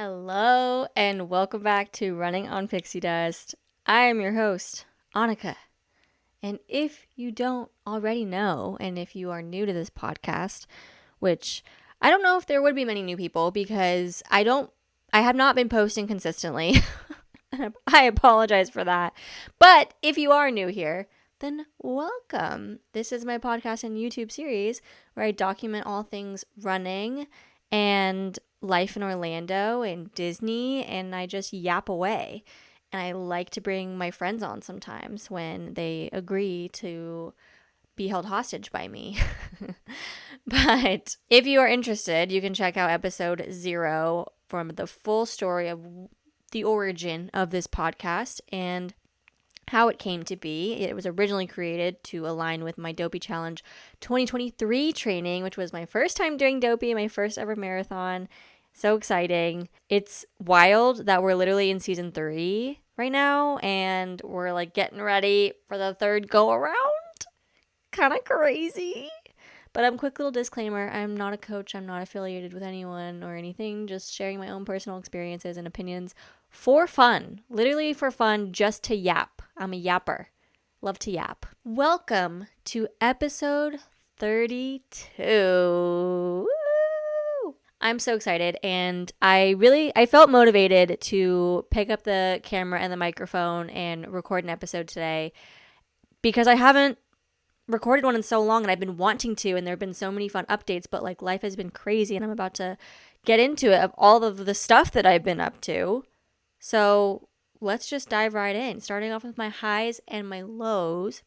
Hello and welcome back to Running on Pixie Dust. I am your host, Annika. And if you don't already know, and if you are new to this podcast, which I don't know if there would be many new people because I have not been posting consistently. I apologize for that. But if you are new here, then welcome. This is my podcast and YouTube series where I document all things running and life in Orlando and Disney, and I just yap away. And I like to bring my friends on sometimes when they agree to be held hostage by me. But if you are interested, you can check out episode 0 from the full story of the origin of this podcast and how it came to be. It was originally created to align with my Dopey Challenge 2023 training, which was my first time doing Dopey, my first ever marathon. So exciting. It's wild that we're literally in season 3 right now and we're like getting ready for the third go around. Kind of crazy. But quick little disclaimer, I'm not a coach, I'm not affiliated with anyone or anything, just sharing my own personal experiences and opinions for fun. Literally for fun, just to yap. I'm a yapper. Love to yap. Welcome to episode 32. Woo! I'm so excited, and I felt motivated to pick up the camera and the microphone and record an episode today because I haven't recorded one in so long and I've been wanting to, and there have been so many fun updates, but like life has been crazy and I'm about to get into it of all of the stuff that I've been up to. So let's just dive right in, starting off with my highs and my lows.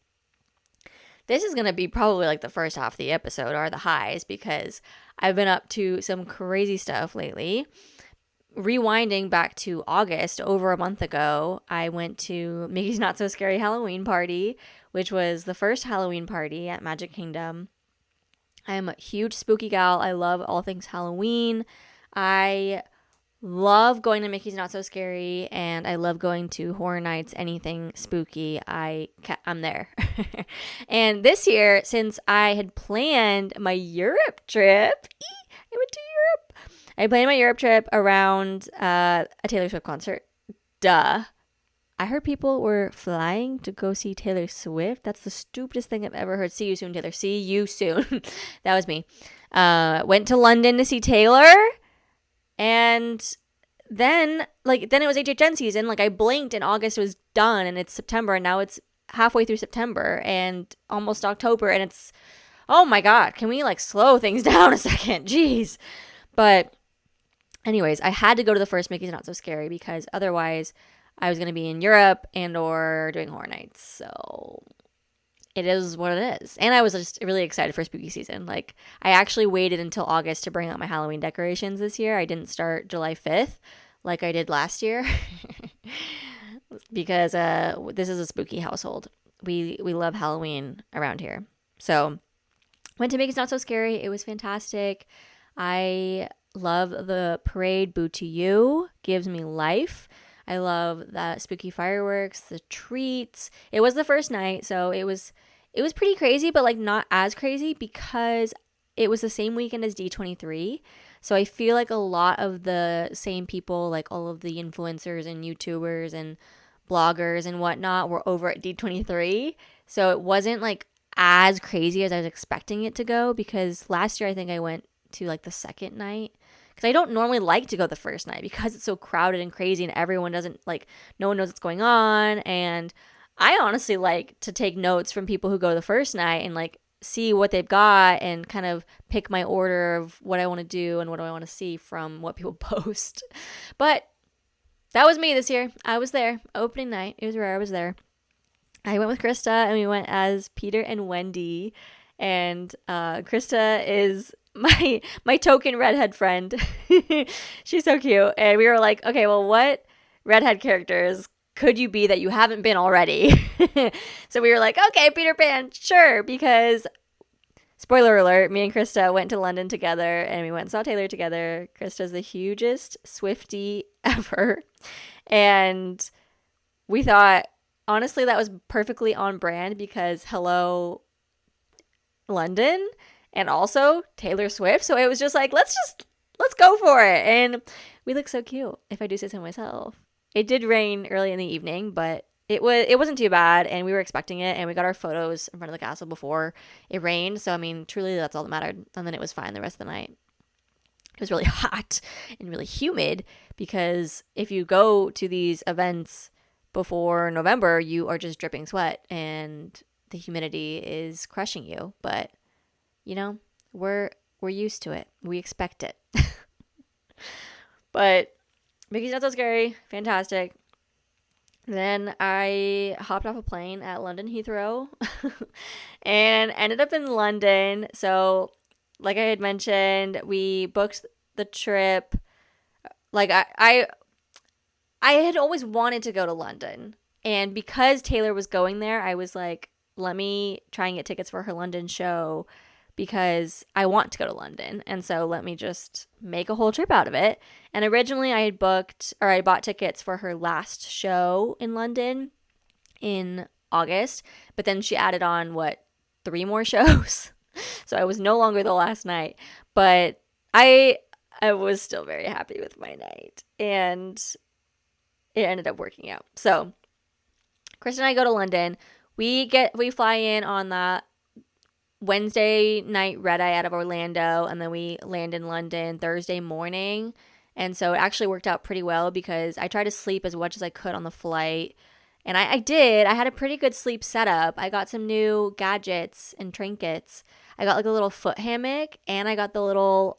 This is going to be probably like the first half of the episode are the highs because I've been up to some crazy stuff lately. Rewinding back to August, over a month ago, I went to Mickey's Not So Scary Halloween party, which was the first Halloween party at Magic Kingdom. I'm a huge spooky gal. I love all things Halloween. I love going to Mickey's Not So Scary, and I love going to Horror Nights, anything spooky. I'm there. And this year, since I had planned my Europe trip, I went to Europe. I planned my Europe trip around a Taylor Swift concert. Duh. I heard people were flying to go see Taylor Swift. That's the stupidest thing I've ever heard. See you soon, Taylor. See you soon. That was me. Went to London to see Taylor. And then it was HHN season. Like I blinked and August was done and it's September and now it's halfway through September and almost October and it's, oh my God, can we like slow things down a second? Jeez. But anyways, I had to go to the first Mickey's Not So Scary because otherwise I was going to be in Europe and or doing Horror Nights. So it is what it is. And I was just really excited for spooky season. Like I actually waited until August to bring out my Halloween decorations this year. I didn't start July 5th like I did last year because this is a spooky household. We love Halloween around here. So went to Mickey's Not So Scary. It was fantastic. I love the parade. Boo to You gives me life. I love the spooky fireworks, the treats. It was the first night, so it was pretty crazy, but like not as crazy because it was the same weekend as D23. So I feel like a lot of the same people, like all of the influencers and YouTubers and bloggers and whatnot were over at D23. So it wasn't like as crazy as I was expecting it to go because last year I think I went to like the second night. Because I don't normally like to go the first night because it's so crowded and crazy and everyone doesn't like, no one knows what's going on. And I honestly like to take notes from people who go the first night and like see what they've got and kind of pick my order of what I want to do and what I want to see from what people post. But that was me this year. I was there. Opening night. It was rare. I was there. I went with Krista and we went as Peter and Wendy. And Krista is my token redhead friend. She's so cute. And we were like, okay, well, what redhead characters could you be that you haven't been already? So we were like, okay, Peter Pan, sure. Because spoiler alert, me and Krista went to London together and we went and saw Taylor together. Krista's the hugest Swiftie ever. And we thought, honestly, that was perfectly on brand because hello, London. And also Taylor Swift. So it was just like, let's go for it. And We look so cute, if I do say so myself. It did rain early in the evening, but it wasn't too bad, and we were expecting it, and we got our photos in front of the castle before it rained. So I mean, truly, that's all that mattered. And then it was fine the rest of the night. It was really hot and really humid because if you go to these events before November, you are just dripping sweat and the humidity is crushing you. But you know, we're used to it. We expect it. But Mickey's Not So Scary, fantastic. Then I hopped off a plane at London Heathrow and ended up in London. So, like I had mentioned, we booked the trip. Like I had always wanted to go to London. And because Taylor was going there, I was like, let me try and get tickets for her London show because I want to go to London. And so let me just make a whole trip out of it. And originally I bought tickets for her last show in London in August, but then she added on 3 more shows. So I was no longer the last night, but I was still very happy with my night and it ended up working out. So Chris and I go to London. We fly in on that Wednesday night red eye out of Orlando, and then we land in London Thursday morning. And so it actually worked out pretty well because I tried to sleep as much as I could on the flight. And I did. I had a pretty good sleep setup. I got some new gadgets and trinkets. I got like a little foot hammock, and I got the little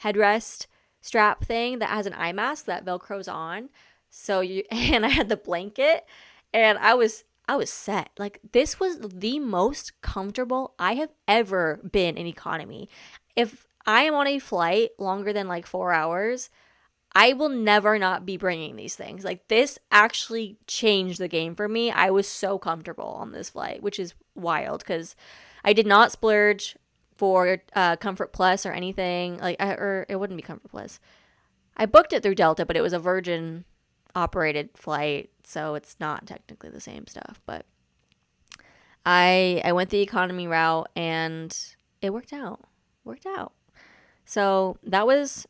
headrest strap thing that has an eye mask that Velcros on. And I had the blanket, and I was set. Like, this was the most comfortable I have ever been in economy. If I am on a flight longer than like 4 hours, I will never not be bringing these things. Like, this actually changed the game for me. I was so comfortable on this flight, which is wild because I did not splurge for Comfort Plus or anything. Or it wouldn't be Comfort Plus. I booked it through Delta, but it was a Virgin operated flight, so it's not technically the same stuff. But I went the economy route, and it worked out. So that was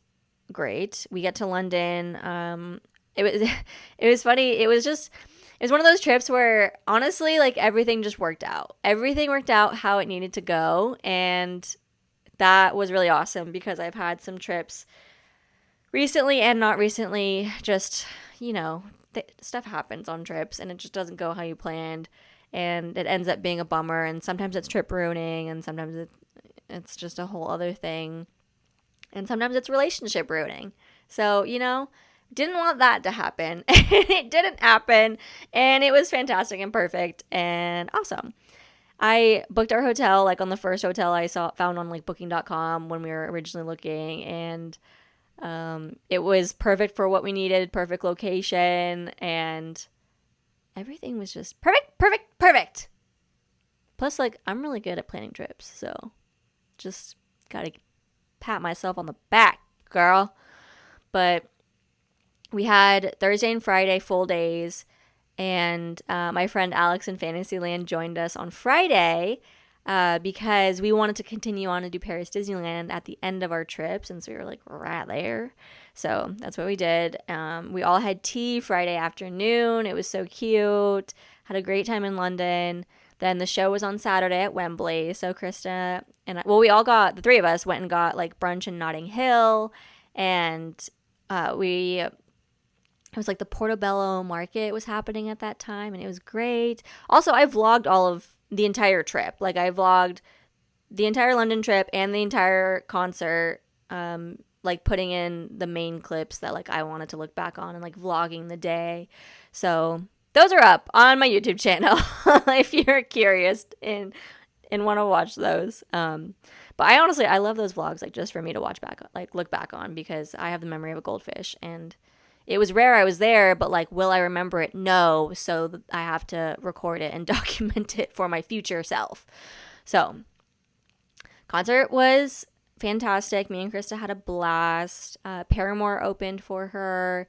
great. We get to London. It was funny. It was one of those trips where honestly, like, everything just worked out. Everything worked out how it needed to go, and that was really awesome because I've had some trips recently and not recently, just, stuff happens on trips and it just doesn't go how you planned, and it ends up being a bummer, and sometimes it's trip ruining, and sometimes it's just a whole other thing, and sometimes it's relationship ruining. So, didn't want that to happen. It didn't happen, and it was fantastic and perfect and awesome. I booked our hotel like on the first hotel I found on like booking.com when we were originally looking, and it was perfect for what we needed, perfect location, and everything was just perfect. Plus, like, I'm really good at planning trips, so just gotta pat myself on the back, girl. But we had Thursday and Friday full days, and my friend Alex in Fantasyland joined us on Friday because we wanted to continue on and do Paris Disneyland at the end of our trip since we were like right there. So that's what we did. We all had tea Friday afternoon. It was so cute. Had a great time in London. Then the show was on Saturday at Wembley. So Krista and the 3 of us went and got like brunch in Notting Hill, and it was like the Portobello market was happening at that time, and it was great. Also, I vlogged all of the entire trip. Like, I vlogged the entire London trip and the entire concert, like putting in the main clips that like I wanted to look back on and like vlogging the day. So those are up on my YouTube channel if you're curious and want to watch those. But I love those vlogs, like, just for me to look back on, because I have the memory of a goldfish, and it was rare I was there, but like, will I remember it? No. So I have to record it and document it for my future self. So concert was fantastic. Me and Krista had a blast. Paramore opened for her.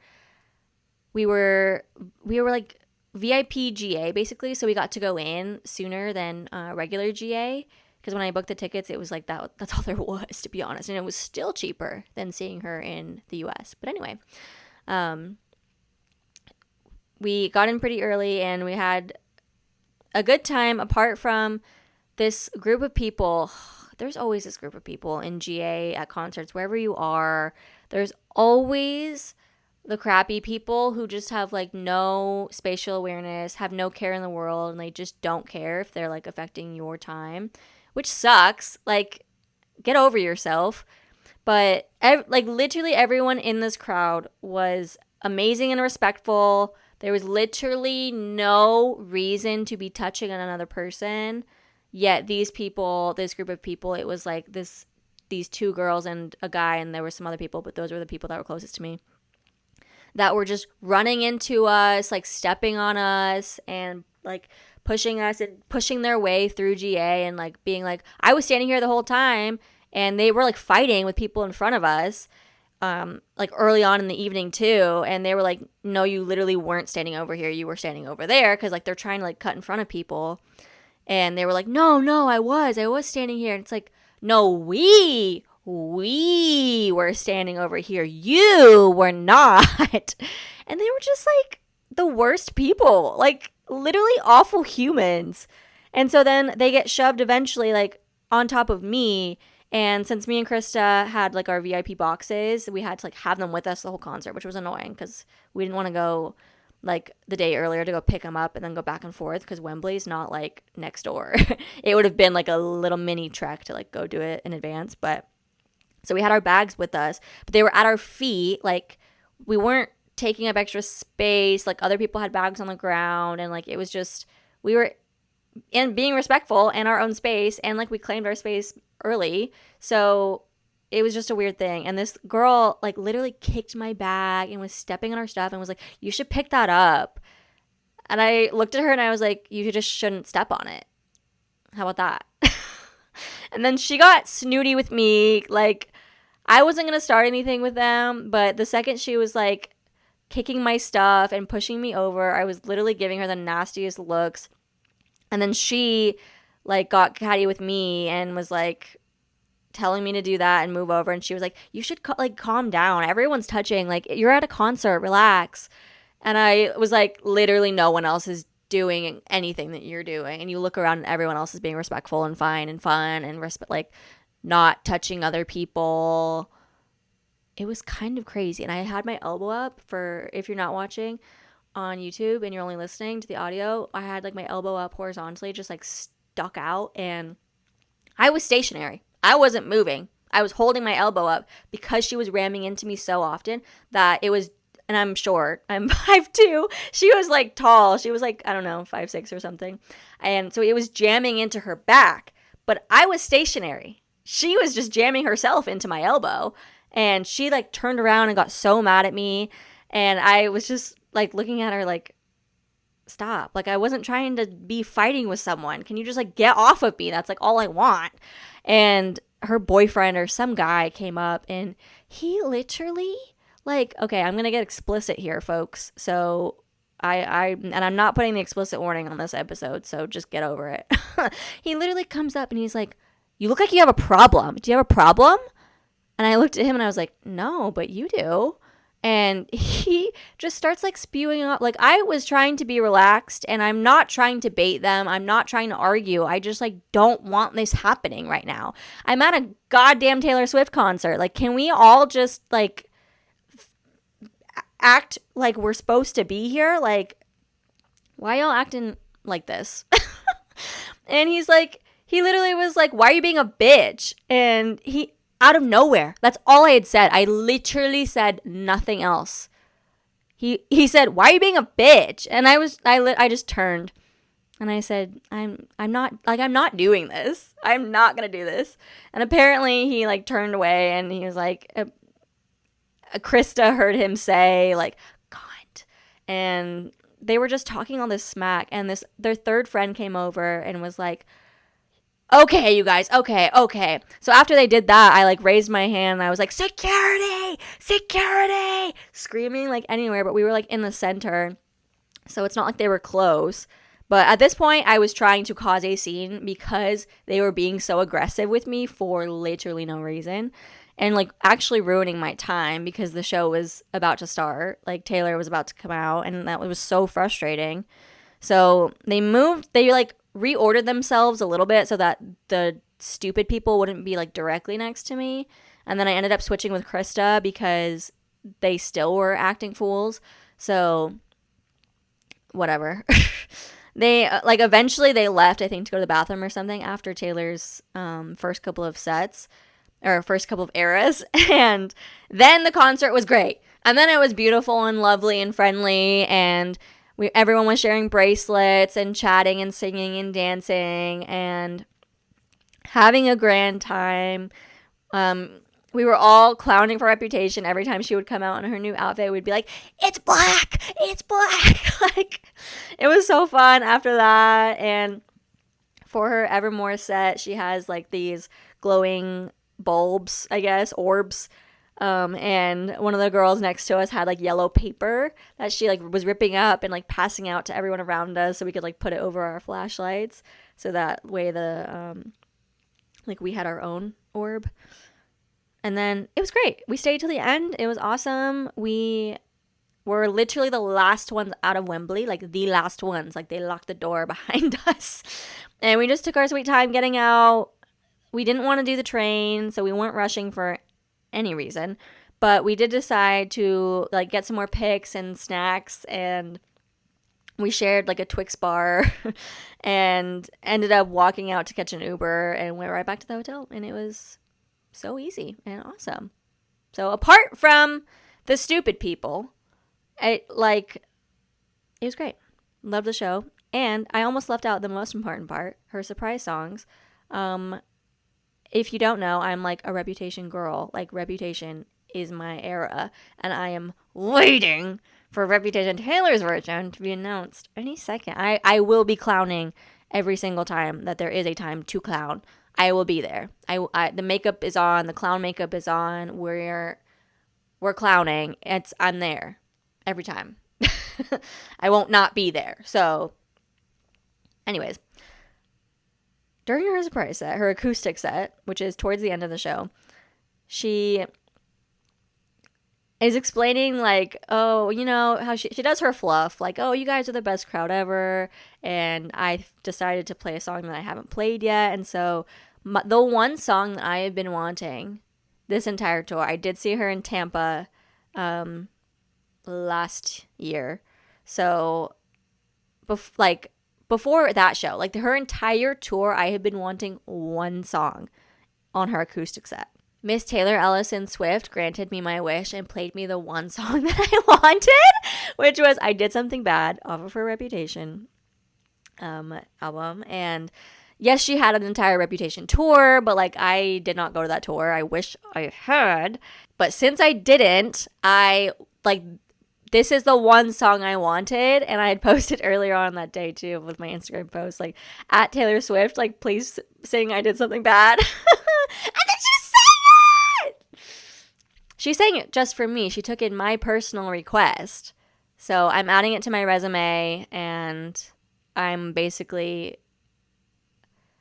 We were like VIP GA basically, so we got to go in sooner than regular GA because when I booked the tickets, it was like that's all there was, to be honest, and it was still cheaper than seeing her in the US. But anyway, we got in pretty early and we had a good time. Apart from this group of people, there's always this group of people in GA, at concerts, wherever you are. There's always the crappy people who just have like no spatial awareness, have no care in the world, and they just don't care if they're like affecting your time, which sucks. Like, get over yourself. But like literally everyone in this crowd was amazing and respectful. There was literally no reason to be touching on another person. Yet these people, this group of people, it was like these two girls and a guy, and there were some other people, but those were the people that were closest to me, that were just running into us, like stepping on us and like pushing us and pushing their way through GA, and like being like, I was standing here the whole time, and they were like fighting with people in front of us, like early on in the evening too, and they were like, no, you literally weren't standing over here, you were standing over there, because like they're trying to like cut in front of people. And they were like, no, I was standing here. And it's like, no, we were standing over here. You were not. And they were just like the worst people, like literally awful humans. And so then they get shoved eventually like on top of me. And since me and Krista had like our VIP boxes, we had to like have them with us the whole concert, which was annoying because we didn't want to go like the day earlier to go pick them up and then go back and forth, because Wembley's not like next door. It would have been like a little mini trek to like go do it in advance. But so we had our bags with us, but they were at our feet. Like, we weren't taking up extra space. Like, other people had bags on the ground, and like it was just, we were in being respectful in our own space, and like we claimed our space early. So it was just a weird thing. And this girl like literally kicked my bag and was stepping on our stuff and was like, you should pick that up. And I looked at her and I was like, you just shouldn't step on it. How about that? And then she got snooty with me. Like, I wasn't going to start anything with them, but the second she was like kicking my stuff and pushing me over, I was literally giving her the nastiest looks. And then she like got catty with me and was like telling me to do that and move over, and she was like, you should like calm down, everyone's touching, like you're at a concert, relax. And I was like, literally no one else is doing anything that you're doing, and you look around and everyone else is being respectful and fine and fun and like not touching other people. It was kind of crazy. And I had my elbow up, for if you're not watching on YouTube and you're only listening to the audio, I had like my elbow up horizontally, just like stuck out, and I was stationary. I wasn't moving. I was holding my elbow up because she was ramming into me so often that it was, and I'm short. I'm 5'2". She was like tall. She was like, I don't know, 5'6" or something. And so it was jamming into her back, but I was stationary. She was just jamming herself into my elbow, and she like turned around and got so mad at me. And I was just like looking at her like, stop. Like, I wasn't trying to be fighting with someone. Can you just like get off of me? That's like all I want. And her boyfriend or some guy came up, and he literally like, okay, I'm going to get explicit here, folks. So and I'm not putting the explicit warning on this episode, so just get over it. He literally comes up and he's like, you look like you have a problem. Do you have a problem? And I looked at him and I was like, no, but you do. And he just starts like spewing out. Like, I was trying to be relaxed, and I'm not trying to bait them. I'm not trying to argue. I just like don't want this happening right now. I'm at a goddamn Taylor Swift concert. Like, can we all just like act like we're supposed to be here? Like, why y'all acting like this? And he literally was like, why are you being a bitch? And he, out of nowhere, that's all I had said. I literally said nothing else. He said, why are you being a bitch? And I just turned and I said, I'm not doing this. I'm not going to do this. And apparently he like turned away, and he was like, Krista heard him say like, cunt. And they were just talking all this smack, and their third friend came over and was like, okay, you guys, okay. So after they did that, I like raised my hand and I was like, security, screaming like anywhere, but we were like in the center, so it's not like they were close. But at this point, I was trying to cause a scene because they were being so aggressive with me for literally no reason. And like actually ruining my time because the show was about to start. Like Taylor was about to come out, and that was so frustrating. So they like reordered themselves a little bit so that the stupid people wouldn't be like directly next to me. And then I ended up switching with Krista because they still were acting fools. So whatever. They like eventually they left, I think, to go to the bathroom or something after Taylor's first couple of sets or first couple of eras. And then the concert was great. And then it was beautiful and lovely and friendly, and everyone was sharing bracelets and chatting and singing and dancing and having a grand time. We were all clowning for Reputation. Every time she would come out in her new outfit, we'd be like, "It's black! It's black!" Like, it was so fun after that. And for her Evermore set, she has like these glowing bulbs, I guess, orbs. And one of the girls next to us had like yellow paper that she like was ripping up and like passing out to everyone around us so we could like put it over our flashlights. So that way like we had our own orb. And then it was great. We stayed till the end. It was awesome. We were literally the last ones out of Wembley, like the last ones. Like they locked the door behind us. And we just took our sweet time getting out. We didn't want to do the train, so we weren't rushing for any reason. But we did decide to like get some more pics and snacks, and we shared like a Twix bar and ended up walking out to catch an Uber and went right back to the hotel. And it was so easy and awesome. So apart from the stupid people, it was great. Loved the show. And I almost left out the most important part, her surprise songs. If you don't know, I'm like a Reputation girl. Like Reputation is my era, and I am waiting for Reputation Taylor's version to be announced any second. I will be clowning every single time that there is a time to clown. I will be there. The makeup is on. The clown makeup is on. We're clowning. I'm there every time. I won't not be there. So, anyways, during her surprise set, her acoustic set, which is towards the end of the show, she is explaining like, oh, you know, how she does her fluff, like, oh, you guys are the best crowd ever, and I decided to play a song that I haven't played yet, and so the one song that I have been wanting this entire tour, I did see her in Tampa last year, so before that show, like her entire tour, I have been wanting one song on her acoustic set. Miss Taylor Ellison Swift granted me my wish and played me the one song that I wanted, which was I Did Something Bad off of her Reputation album. And yes, she had an entire Reputation tour, but like I did not go to that tour. I wish I had. But since I didn't, this is the one song I wanted, and I had posted earlier on that day too with my Instagram post, like, at Taylor Swift, like, please sing I Did Something Bad. And then she sang it! She sang it just for me. She took in my personal request. So I'm adding it to my resume, and I'm basically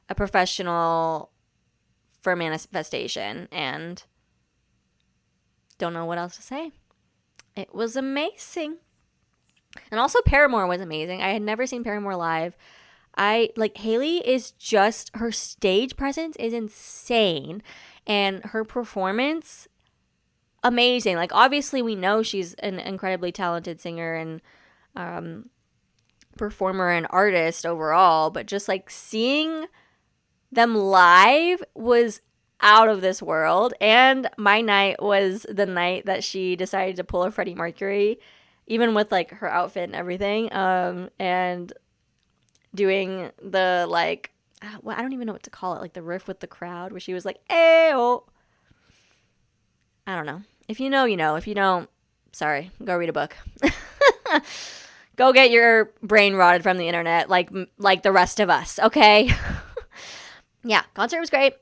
a professional for manifestation, and don't know what else to say. It was amazing. And also Paramore was amazing. I had never seen Paramore live. Haley is just, her stage presence is insane. And her performance, amazing. Like, obviously we know she's an incredibly talented singer and performer and artist overall. But just like seeing them live was out of this world. And my night was the night that she decided to pull a Freddie Mercury, even with like her outfit and everything, and doing the like, well, I don't even know what to call it, like the riff with the crowd where she was like, "Ayo." I don't know. If you know, you know. If you don't, sorry, go read a book. Go get your brain rotted from the internet like the rest of us, okay? Yeah, concert was great.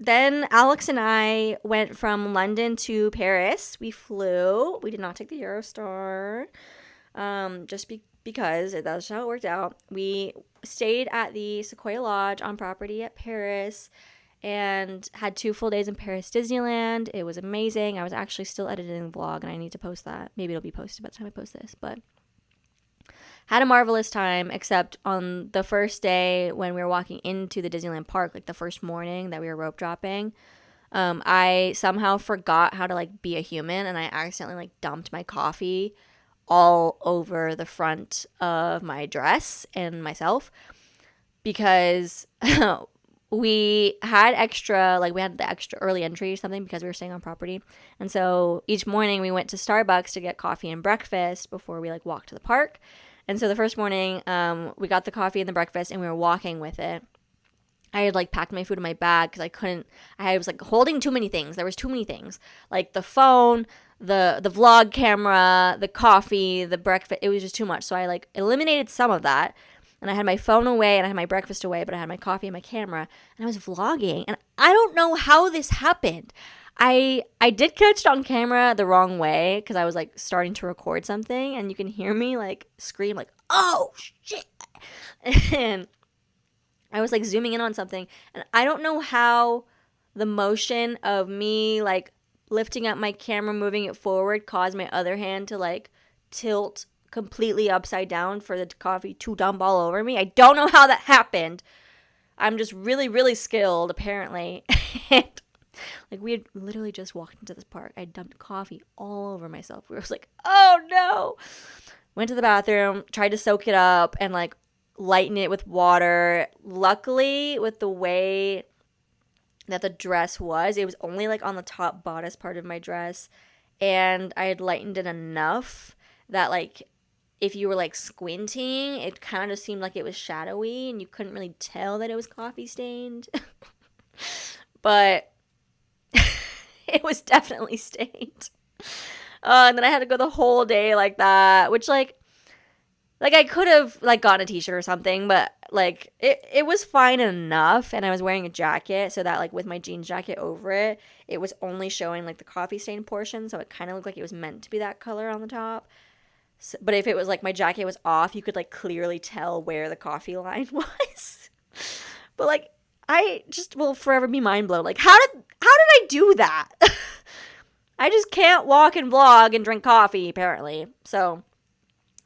Then Alex and I went from London to Paris. We flew. We did not take the Eurostar. because that's how it worked out. We stayed at the Sequoia Lodge on property at Paris and had 2 full days in Paris Disneyland. It was amazing. I was actually still editing the vlog, and I need to post that. Maybe it'll be posted by the time I post this, but had a marvelous time, except on the first day when we were walking into the Disneyland park, like the first morning that we were rope dropping. I somehow forgot how to like be a human, and I accidentally like dumped my coffee all over the front of my dress and myself because we had the extra early entry or something because we were staying on property. And so each morning we went to Starbucks to get coffee and breakfast before we like walked to the park. And so the first morning, we got the coffee and the breakfast and we were walking with it. I had like packed my food in my bag because I was like holding too many things. There was too many things, like the phone, the vlog camera, the coffee, the breakfast. It was just too much. So I like eliminated some of that, and I had my phone away and I had my breakfast away, but I had my coffee and my camera, and I was vlogging. And I don't know how this happened. I did catch it on camera the wrong way because I was like starting to record something, and you can hear me like scream like, "Oh shit!" And I was like zooming in on something, and I don't know how the motion of me like lifting up my camera, moving it forward, caused my other hand to like tilt completely upside down for the coffee to dump all over me. I don't know how that happened. I'm just really, really skilled, apparently. And like we had literally just walked into this park. I dumped coffee all over myself. We were like, oh no. Went to the bathroom, tried to soak it up and like lighten it with water. Luckily, with the way that the dress was, it was only like on the top bodice part of my dress, and I had lightened it enough that like if you were like squinting, it kind of seemed like it was shadowy and you couldn't really tell that it was coffee stained. But it was definitely stained. And then I had to go the whole day like that, which like I could have like gotten a t-shirt or something, but like it was fine enough, and I was wearing a jacket so that like with my jeans jacket over it, it was only showing like the coffee stain portion, so it kind of looked like it was meant to be that color on the top. So, but if it was like my jacket was off, you could like clearly tell where the coffee line was. But like I just will forever be mind blown. Like how did I do that? I just can't walk and vlog and drink coffee apparently. So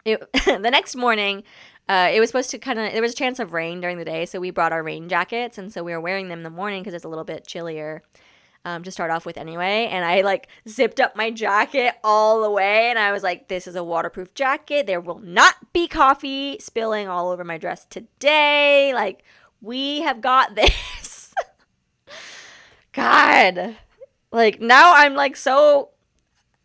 the next morning, it was supposed to there was a chance of rain during the day, so we brought our rain jackets, and so we were wearing them in the morning because it's a little bit chillier to start off with anyway. And I like zipped up my jacket all the way, and I was like, this is a waterproof jacket. There will not be coffee spilling all over my dress today. Like, we have got this. God. Like, now I'm like so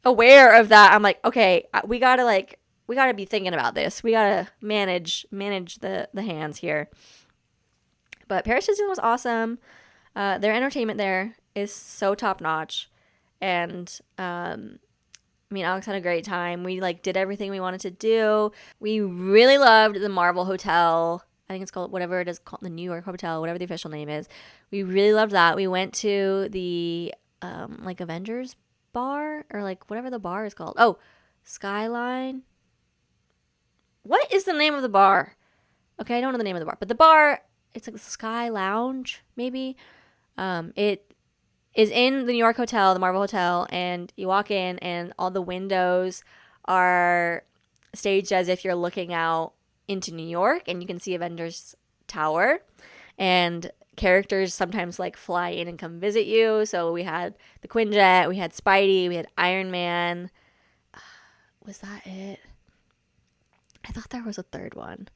aware of that. I'm like, okay, we gotta be thinking about this. We gotta manage the hands here. But Paris Disneyland was awesome. Their entertainment there is so top notch, and Alex had a great time. We like did everything we wanted to do. We really loved the Marvel Hotel. I think it's called whatever it is called, the New York Hotel, whatever the official name is. We really loved that. We went to the like Avengers bar, or like whatever the bar is called. Oh, Skyline. What is the name of the bar? Okay, I don't know the name of the bar, but the bar, it's like the Sky Lounge, maybe. It is in the New York Hotel, the Marvel Hotel, and you walk in and all the windows are staged as if you're looking out into New York, and you can see Avengers Tower, and characters sometimes like fly in and come visit you. So we had the Quinjet, we had Spidey, we had Iron Man. Was that it? I thought there was a third one.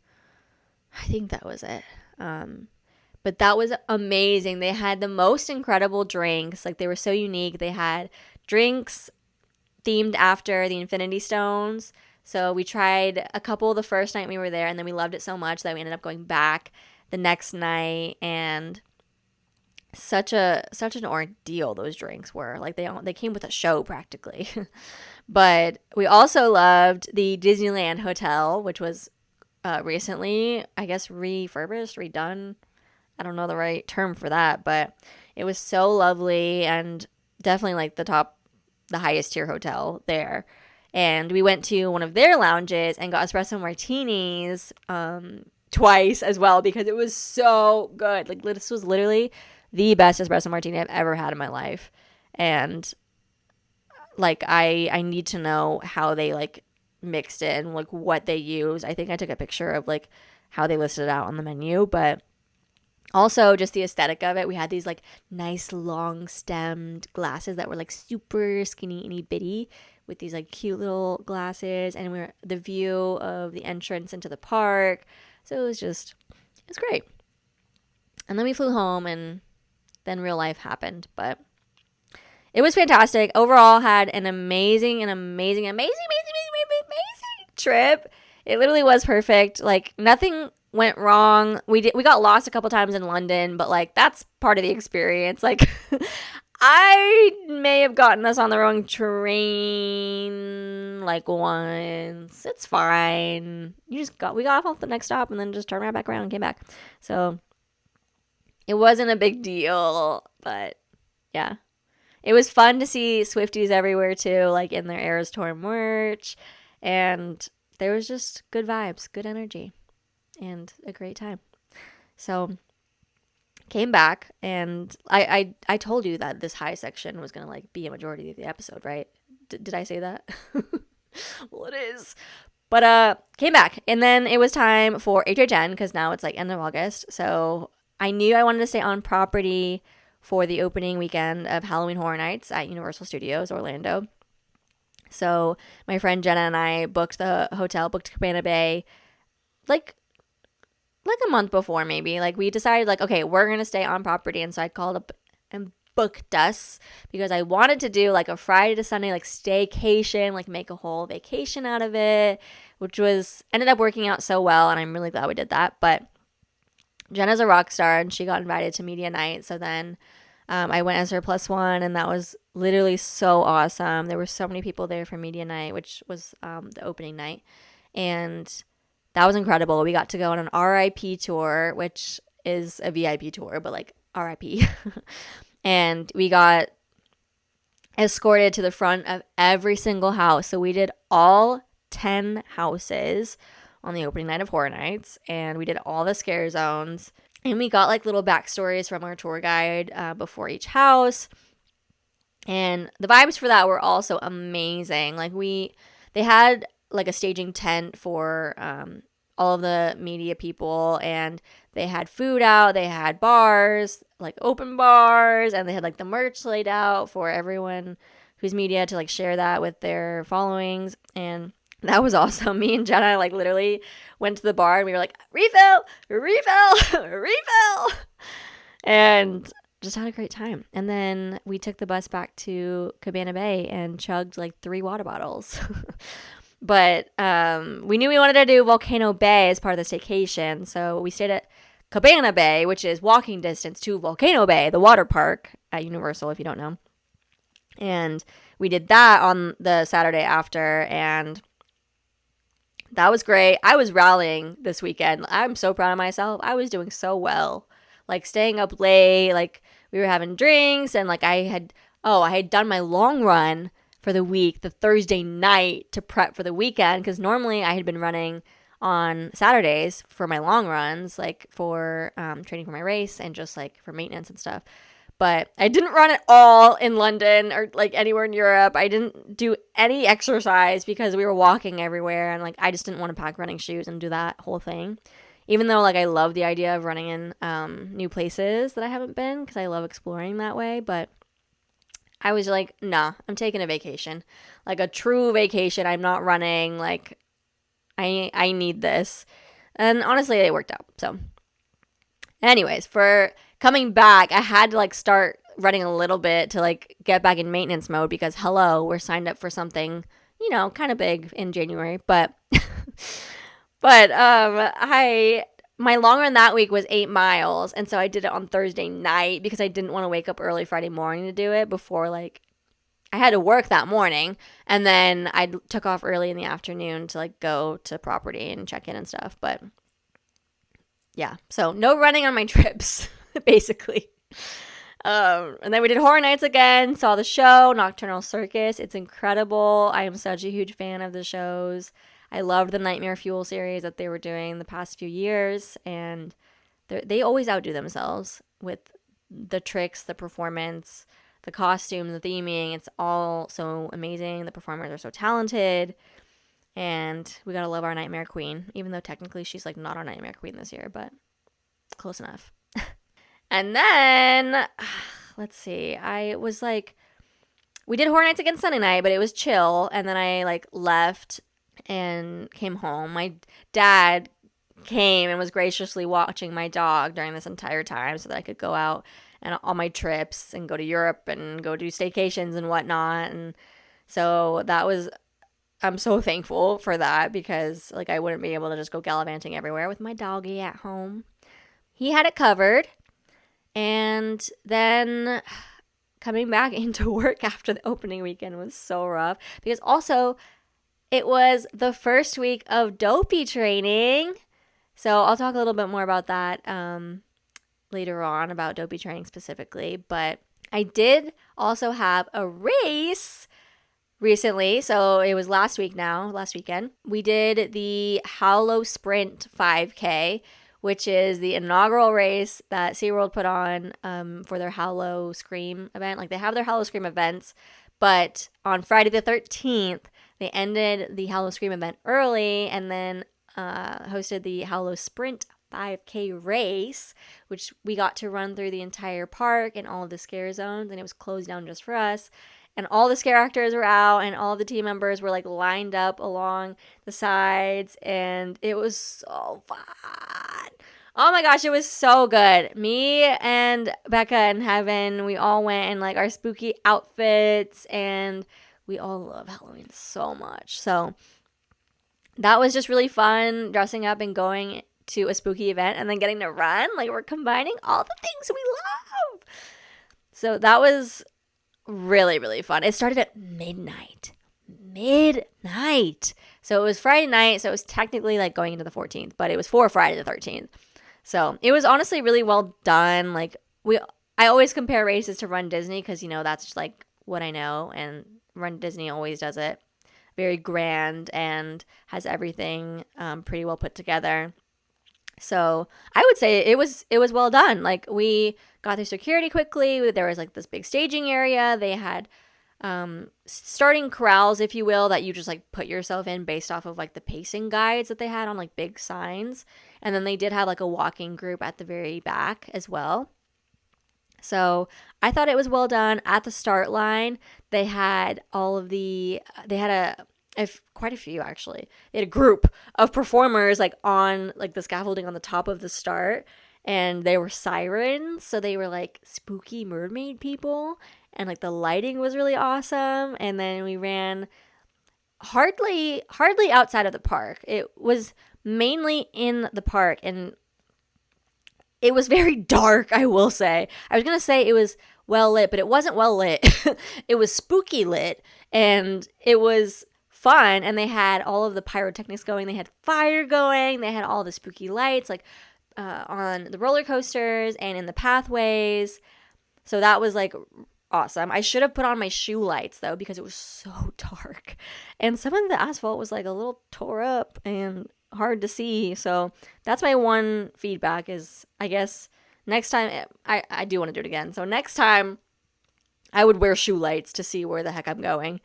I think that was it. But that was amazing. They had the most incredible drinks. Like, they were so unique. They had drinks themed after the Infinity Stones. So we tried a couple the first night we were there, and then we loved it so much that we ended up going back the next night. And such an ordeal those drinks were. Like, they came with a show practically. But we also loved the Disneyland Hotel, which was recently, I guess, refurbished, redone. I don't know the right term for that, but it was so lovely, and definitely like the highest tier hotel there. And we went to one of their lounges and got espresso martinis twice as well because it was so good. Like, this was literally the best espresso martini I've ever had in my life. And like, I need to know how they like mixed it and like what they use. I think I took a picture of like how they listed it out on the menu, but also just the aesthetic of it. We had these like nice long stemmed glasses that were like super skinny and bitty with these like cute little glasses, and we were the view of the entrance into the park. So it was great. And then we flew home, and then real life happened, but it was fantastic. Overall, had an amazing trip. It literally was perfect. Like, nothing went wrong. We got lost a couple times in London, but like, that's part of the experience. Like, I may have gotten us on the wrong train like once. It's fine. We got off the next stop and then just turned right back around and came back. So it wasn't a big deal, but yeah. It was fun to see Swifties everywhere too, like in their Eras Tour merch. And there was just good vibes, good energy, and a great time. So came back, and I told you that this high section was going to like be a majority of the episode, right? Did I say that? Well, it is. But came back, and then it was time for HHN because now it's like end of August. So I knew I wanted to stay on property for the opening weekend of Halloween Horror Nights at Universal Studios Orlando. So my friend Jenna and I booked the hotel, booked Cabana Bay, like a month before maybe. Like, we decided like, okay, we're going to stay on property. And so I called up and booked us because I wanted to do like a Friday to Sunday like staycation, like make a whole vacation out of it, which ended up working out so well. And I'm really glad we did that. But Jenna's a rock star, and she got invited to media night. So then I went as her +1, and that was literally so awesome. There were so many people there for media night, which was the opening night. And that was incredible. We got to go on an RIP tour, which is a VIP tour, but like RIP. And we got escorted to the front of every single house. So we did all 10 houses on the opening night of Horror Nights, and we did all the scare zones, and we got like little backstories from our tour guide before each house, and the vibes for that were also amazing. Like, they had like a staging tent for all of the media people, and they had food out, they had bars, like open bars, and they had like the merch laid out for everyone who's media to like share that with their followings. And that was awesome. Me and Jenna like literally went to the bar, and we were like, refill, and just had a great time. And then we took the bus back to Cabana Bay and chugged like 3 water bottles. But we knew we wanted to do Volcano Bay as part of the staycation, so we stayed at Cabana Bay, which is walking distance to Volcano Bay, the water park at Universal, if you don't know. And we did that on the Saturday after, and that was great. I was rallying this weekend. I'm so proud of myself. I was doing so well. Like, staying up late, like, we were having drinks, and like I had done my long run for the week the Thursday night to prep for the weekend, because normally I had been running on Saturdays for my long runs, like for training for my race and just like for maintenance and stuff. But I didn't run at all in London or like anywhere in Europe. I didn't do any exercise because we were walking everywhere, and like I just didn't want to pack running shoes and do that whole thing. Even though like I love the idea of running in new places that I haven't been, because I love exploring that way. But I was like, nah, I'm taking a vacation, like a true vacation. I'm not running. Like, I need this. And honestly, it worked out. So anyways, for coming back, I had to like start running a little bit to like get back in maintenance mode, because hello, we're signed up for something, kind of big in January. But my long run that week was 8 miles, and so I did it on Thursday night because I didn't want to wake up early Friday morning to do it before like I had to work that morning, and then I took off early in the afternoon to like go to property and check in and stuff. But yeah, so no running on my trips, basically. And then we did Horror Nights again, saw the show, Nocturnal Circus. It's incredible. I am such a huge fan of the shows. I loved the Nightmare Fuel series that they were doing the past few years, and they always outdo themselves with the tricks, the performance, the costume, the theming. It's all so amazing. The performers are so talented, and we gotta love our Nightmare Queen, even though technically she's like not our Nightmare Queen this year, but close enough. And then, let's see, we did Horror Nights again Sunday night, but it was chill. And then I like left and came home. My dad came and was graciously watching my dog during this entire time so that I could go out and all my trips and go to Europe and go do staycations and whatnot. And so I'm so thankful for that, because like I wouldn't be able to just go gallivanting everywhere with my doggy at home. He had it covered. And then coming back into work after the opening weekend was so rough, because also it was the first week of Dopey Training. So I'll talk a little bit more about that later on, about Dopey Training specifically. But I did also have a race recently. So it was last weekend. We did the Hallow Sprint 5K, which is the inaugural race that SeaWorld put on for their Hallow Scream event. Like, they have their Hallow Scream events, but on Friday the 13th, they ended the Hallow Scream event early and then hosted the Hallow Sprint 5K race, which we got to run through the entire park and all of the scare zones, and it was closed down just for us. And all the scare actors were out, and all the team members were like lined up along the sides, and it was so fun. Oh my gosh, it was so good. Me and Becca and Heaven, we all went in like our spooky outfits, and we all love Halloween so much. So that was just really fun, dressing up and going to a spooky event and then getting to run. Like, we're combining all the things we love. So that was really, really fun. It started at midnight. So it was Friday night, so it was technically like going into the 14th, but it was for Friday the 13th. So it was honestly really well done. Like, I always compare races to Run Disney, because, you know, that's just like what I know, and Run Disney always does it very grand and has everything pretty well put together. So I would say it was well done. Like, we got through security quickly. There was like this big staging area. They had starting corrals, if you will, that you just like put yourself in based off of like the pacing guides that they had on like big signs. And then they did have like a walking group at the very back as well. So I thought it was well done. At the start line, they had quite a few actually. They had a group of performers like on like the scaffolding on the top of the start, and they were sirens, so they were like spooky mermaid people, and like the lighting was really awesome. And then we ran hardly outside of the park. It was mainly in the park, and it was very dark, I will say. I was going to say it was well lit, but it wasn't well lit. It was spooky lit, and it was fun. And they had all of the pyrotechnics going. They had fire going. They had all the spooky lights, like on the roller coasters and in the pathways. So that was like awesome. I should have put on my shoe lights though, because it was so dark, and some of the asphalt was like a little tore up and hard to see. So that's my one feedback, is I guess next time I do want to do it again. So next time I would wear shoe lights to see where the heck I'm going.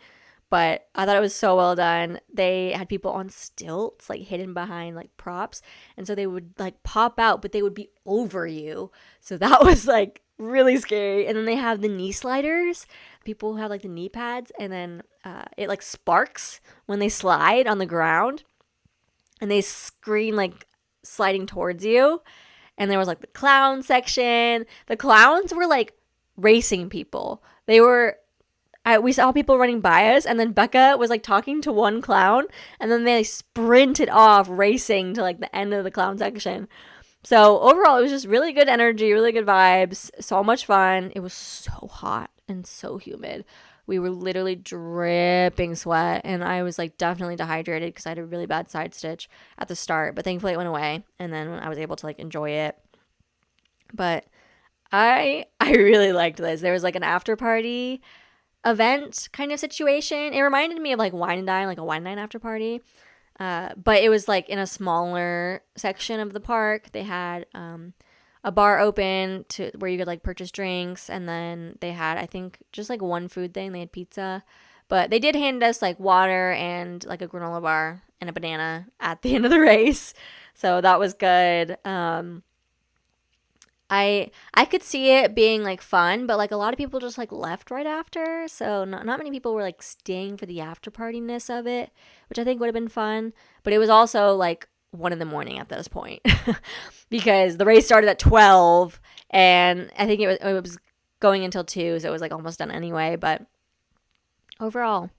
But I thought it was so well done. They had people on stilts, like hidden behind like props. And so they would like pop out, but they would be over you. So that was like really scary. And then they have the knee sliders. People have like the knee pads, and then it like sparks when they slide on the ground. And they scream like sliding towards you. And there was like the clown section. The clowns were like racing people. We saw people running by us, and then Becca was like talking to one clown, and then they sprinted off racing to like the end of the clown section. So overall, it was just really good energy, really good vibes, so much fun. It was so hot and so humid. We were literally dripping sweat, and I was like definitely dehydrated because I had a really bad side stitch at the start, but thankfully it went away, and then I was able to like enjoy it. But I really liked this. There was like an after party event kind of situation. It reminded me of like Wine and Dine, like a Wine and Dine after party. But it was like in a smaller section of the park. They had a bar open to where you could like purchase drinks, and then they had, I think, just like one food thing. They had pizza, but they did hand us like water and like a granola bar and a banana at the end of the race. So that was good. I could see it being like fun, but like a lot of people just like left right after. So not many people were like staying for the after partiness of it, which I think would have been fun. But it was also like 1 a.m. at this point because the race started at 12 and I think it was going until 2, so it was like almost done anyway. But overall,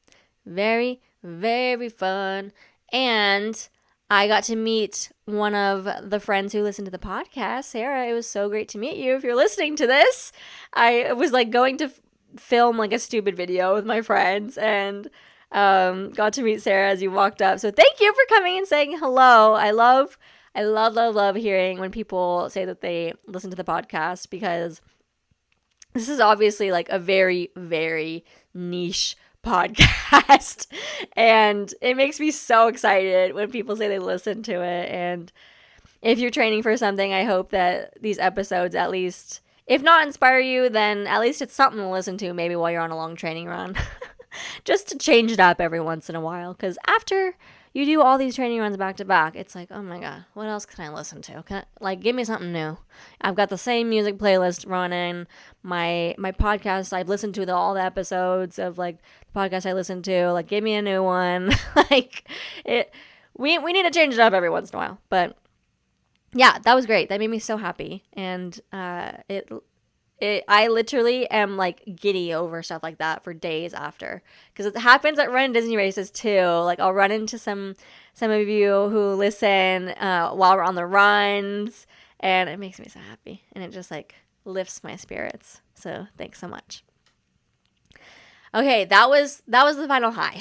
very, very fun. And I got to meet one of the friends who listened to the podcast, Sarah. It was so great to meet you. If you're listening to this, I was like going to film like a stupid video with my friends and got to meet Sarah as you walked up. So thank you for coming and saying hello. I love hearing when people say that they listen to the podcast, because this is obviously like a very, very niche podcast and it makes me so excited when people say they listen to it. And if you're training for something, I hope that these episodes, at least if not inspire you, then at least it's something to listen to maybe while you're on a long training run. Just to change it up every once in a while, because after you do all these training runs back to back, it's like, oh my god, what else can I listen to? Give me something new. I've got the same music playlist running. My podcast, I've listened to all the episodes of like the podcast I listen to. Like, give me a new one. We need to change it up every once in a while. But yeah, that was great. That made me so happy, and I literally am like giddy over stuff like that for days after, because it happens at Run Disney races too. Like, I'll run into some of you who listen while we're on the runs, and it makes me so happy, and it just like lifts my spirits. So thanks so much. Okay, that was the final high.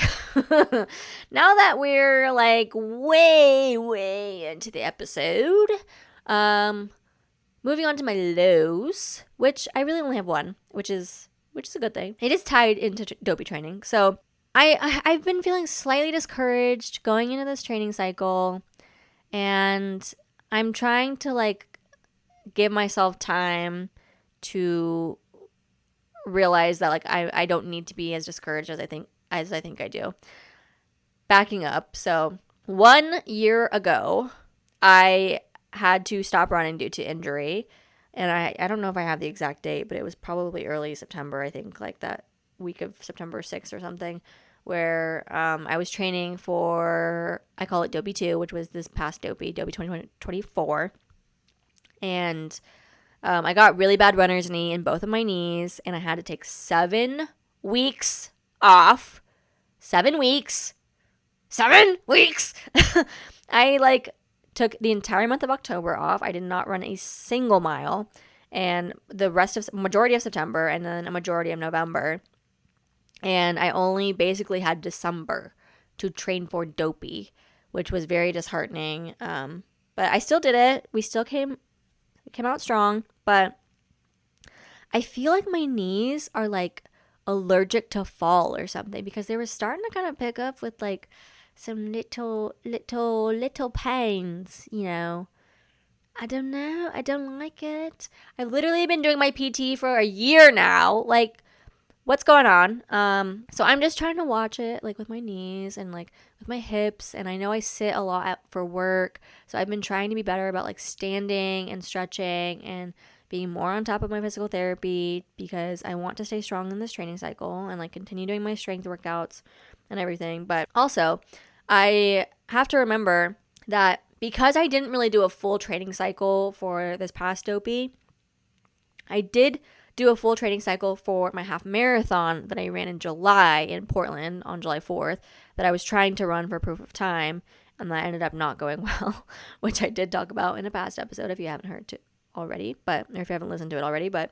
Now that we're like way into the episode, moving on to my lows, which I really only have one, which is a good thing. It is tied into Dopey Training. So I've been feeling slightly discouraged going into this training cycle, and I'm trying to like give myself time to realize that like I don't need to be as discouraged as I think I do. Backing up, so 1 year ago, I had to stop running due to injury, and I don't know if I have the exact date, but it was probably early September, I think, like that week of September 6th or something, where I was training for, I call it Dopey 2, which was this past Dopey 2024, and I got really bad runner's knee in both of my knees, and I had to take 7 weeks off. 7 weeks. 7 weeks! I like took the entire month of October off. I did not run a single mile, and the majority of September, and then a majority of November. And I only basically had December to train for Dopey, which was very disheartening. But I still did it. We still came out strong, but I feel like my knees are like allergic to fall or something, because they were starting to kind of pick up with like some little pains, you know. I don't know. I don't like it. I've literally been doing my PT for a year now. Like, what's going on? So I'm just trying to watch it, like with my knees and like with my hips. And I know I sit a lot for work, so I've been trying to be better about like standing and stretching and being more on top of my physical therapy, because I want to stay strong in this training cycle and like continue doing my strength workouts and everything. But also, I have to remember that because I didn't really do a full training cycle for this past Dopey, I did do a full training cycle for my half marathon that I ran in July in Portland on July 4th that I was trying to run for proof of time, and that ended up not going well, which I did talk about in a past episode if you haven't heard it already, or if you haven't listened to it already. But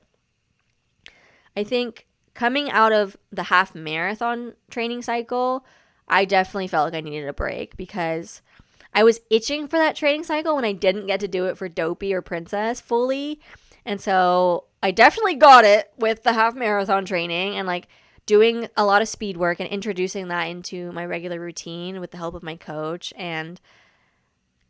I think coming out of the half marathon training cycle, I definitely felt like I needed a break, because I was itching for that training cycle when I didn't get to do it for Dopey or Princess fully. And so I definitely got it with the half marathon training and like doing a lot of speed work and introducing that into my regular routine with the help of my coach and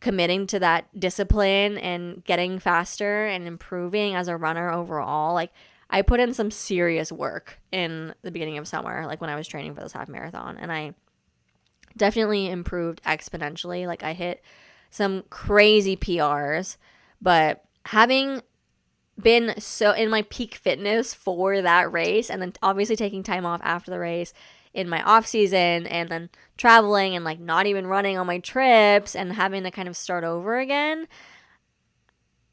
committing to that discipline and getting faster and improving as a runner overall. Like I put in some serious work in the beginning of summer, like when I was training for this half marathon, and I definitely improved exponentially. Like I hit some crazy PRs, but having been so in my peak fitness for that race and then obviously taking time off after the race in my off season and then traveling and like not even running on my trips and having to kind of start over again,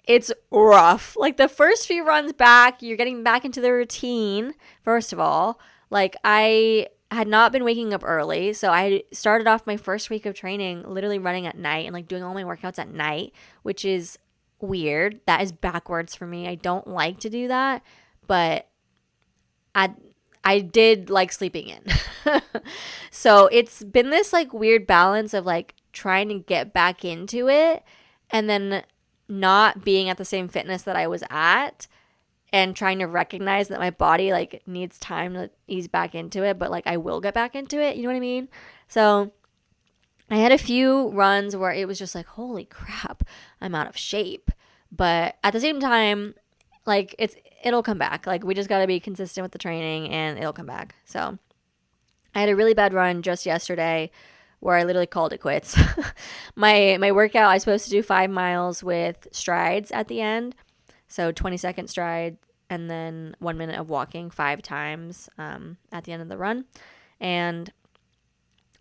it's rough. Like the first few runs back, you're getting back into the routine. First of all, like I had not been waking up early, so I started off my first week of training literally running at night and like doing all my workouts at night, which is weird. That is backwards for me. I don't like to do that, but I did like sleeping in. So it's been this like weird balance of like trying to get back into it and then not being at the same fitness that I was at and trying to recognize that my body like needs time to ease back into it, but like I will get back into it. You know what I mean? So I had a few runs where it was just like, holy crap, I'm out of shape. But at the same time, like it'll come back. Like we just got to be consistent with the training and it'll come back. So I had a really bad run just yesterday where I literally called it quits. My workout, I was supposed to do 5 miles with strides at the end. So 20-second stride and then 1 minute of walking 5 times at the end of the run. And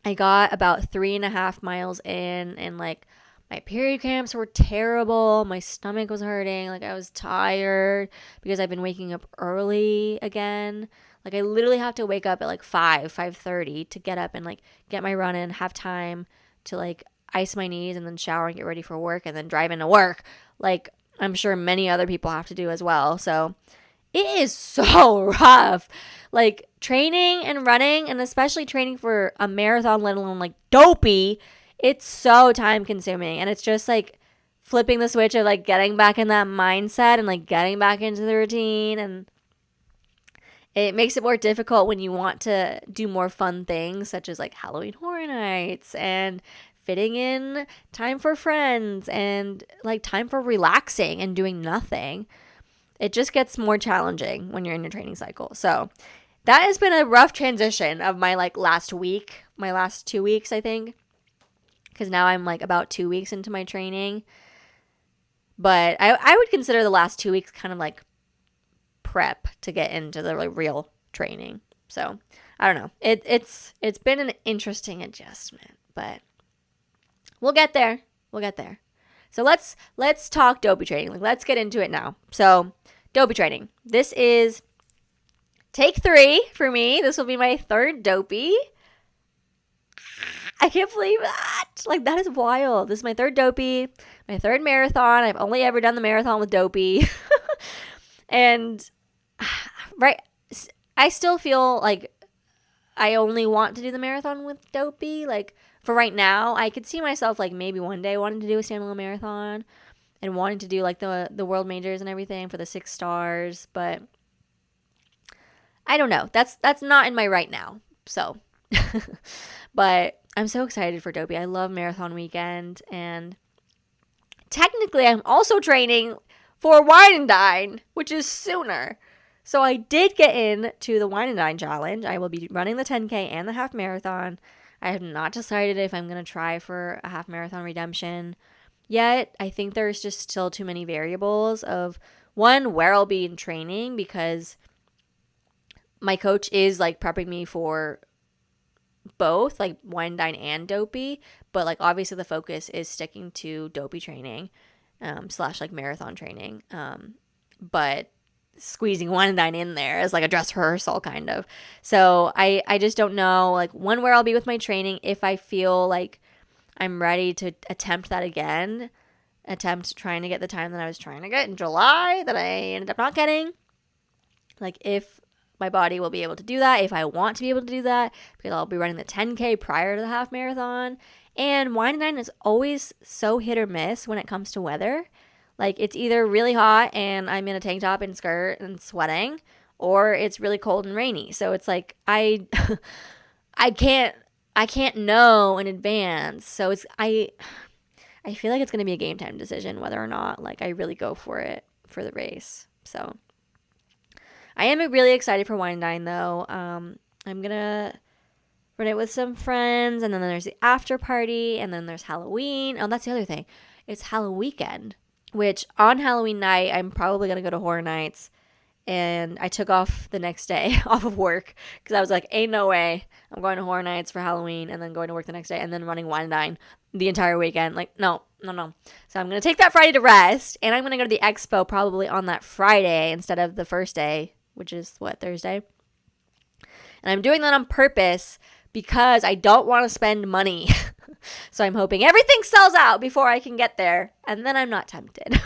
I got about 3.5 miles in and like my period cramps were terrible. My stomach was hurting. Like I was tired because I've been waking up early again. Like I literally have to wake up at like 5:30 to get up and like get my run in, have time to like ice my knees and then shower and get ready for work and then drive into work. Like I'm sure many other people have to do as well. So it is so rough. Like training and running and especially training for a marathon, let alone like Dopey, it's so time consuming. And it's just like flipping the switch of like getting back in that mindset and like getting back into the routine. And it makes it more difficult when you want to do more fun things such as like Halloween Horror Nights and fitting in time for friends and like time for relaxing and doing nothing. It just gets more challenging when you're in your training cycle. So that has been a rough transition of my like last 2 weeks, I think, because now I'm like about 2 weeks into my training. But I would consider the last 2 weeks kind of like prep to get into the like real training. So I don't know. It's been an interesting adjustment, but we'll get there. We'll get there. So let's talk Dopey Training. Like, let's get into it now. So Dopey Training. This is take 3 for me. This will be my 3rd Dopey. I can't believe that. Like, that is wild. This is my 3rd Dopey, my 3rd marathon. I've only ever done the marathon with Dopey. And right, I still feel like I only want to do the marathon with Dopey. Like, for right now, I could see myself like maybe one day wanting to do a standalone marathon and wanting to do like the world majors and everything for the 6 stars, but I don't know. That's not in my right now. So, but I'm so excited for Dopey. I love marathon weekend, and technically I'm also training for Wine and Dine, which is sooner. So I did get into the Wine and Dine challenge. I will be running the 10K and the half marathon. I have not decided if I'm going to try for a half marathon redemption yet. I think there's just still too many variables of, one, where I'll be in training, because my coach is like prepping me for both, like Wine, Dine, and Dopey, but like obviously the focus is sticking to Dopey training / like marathon training, but squeezing Wine and Dine in there as like a dress rehearsal kind of. So I just don't know like when where I'll be with my training, if I feel like I'm ready to attempt that again, trying to get the time that I was trying to get in July that I ended up not getting. Like if my body will be able to do that, if I want to be able to do that, because I'll be running the 10K prior to the half marathon. And Wine and Dine is always so hit or miss when it comes to weather. Like, it's either really hot and I'm in a tank top and skirt and sweating, or it's really cold and rainy. So it's like I can't know in advance. So I feel like it's going to be a game time decision whether or not like I really go for it for the race. So I am really excited for Wine Dine though. I'm going to run it with some friends, and then there's the after party, and then there's Halloween. Oh, that's the other thing. It's Halloween weekend, which on Halloween night, I'm probably going to go to Horror Nights. And I took off the next day off of work because I was like, ain't no way I'm going to Horror Nights for Halloween and then going to work the next day and then running Wine and Dine the entire weekend. Like, no. So I'm going to take that Friday to rest, and I'm going to go to the expo probably on that Friday instead of the first day, which is Thursday. And I'm doing that on purpose because I don't want to spend money. So I'm hoping everything sells out before I can get there, and then I'm not tempted.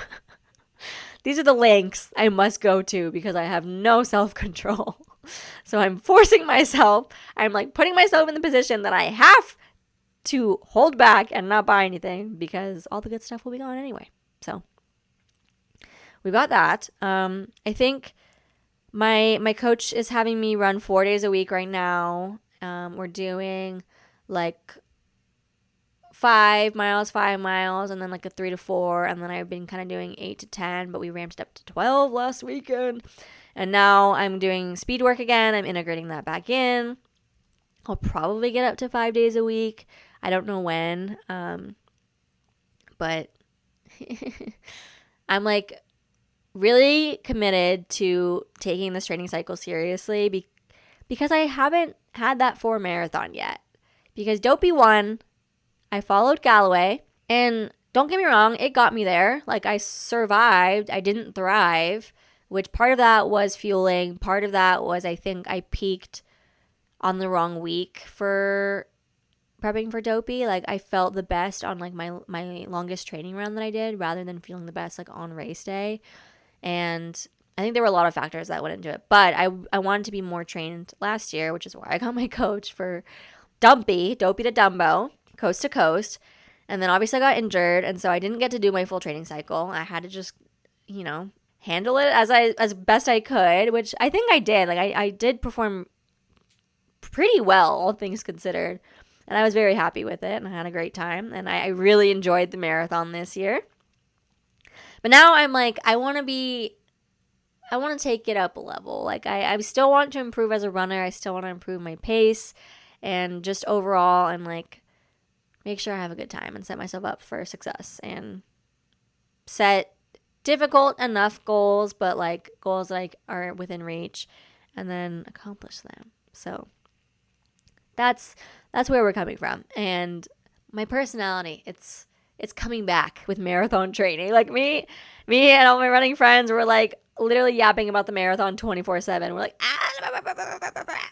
These are the lengths I must go to because I have no self-control. So I'm forcing myself. I'm like putting myself in the position that I have to hold back and not buy anything because all the good stuff will be gone anyway. So we've got that. I think my coach is having me run 4 days a week right now. We're doing like 5 miles, and then like a 3 to 4, and then I've been kind of doing 8 to 10, but we ramped it up to 12 last weekend, and now I'm doing speed work again. I'm integrating that back in. I'll probably get up to 5 days a week. I don't know when, but I'm like really committed to taking this training cycle seriously because I haven't had that 4 marathon yet. Because Dopey won, I followed Galloway, and don't get me wrong, it got me there. Like, I survived. I didn't thrive, which part of that was fueling. Part of that was I think I peaked on the wrong week for prepping for Dopey. Like, I felt the best on like my longest training run that I did rather than feeling the best like on race day. And I think there were a lot of factors that went into it. But I wanted to be more trained last year, which is why I got my coach for Dopey to Dumbo, coast to coast. And then obviously I got injured, and so I didn't get to do my full training cycle. I had to just, handle it as best I could, which I think I did. Like I did perform pretty well, all things considered. And I was very happy with it, and I had a great time. And I really enjoyed the marathon this year. But now I'm like, I want to take it up a level. Like I still want to improve as a runner. I still want to improve my pace. And just overall, I'm like, make sure I have a good time and set myself up for success and set difficult enough goals, but like goals that like are within reach, and then accomplish them. So that's where we're coming from. And my personality, it's coming back with marathon training. Like me and all my running friends were like literally yapping about the marathon 24/7. We're like,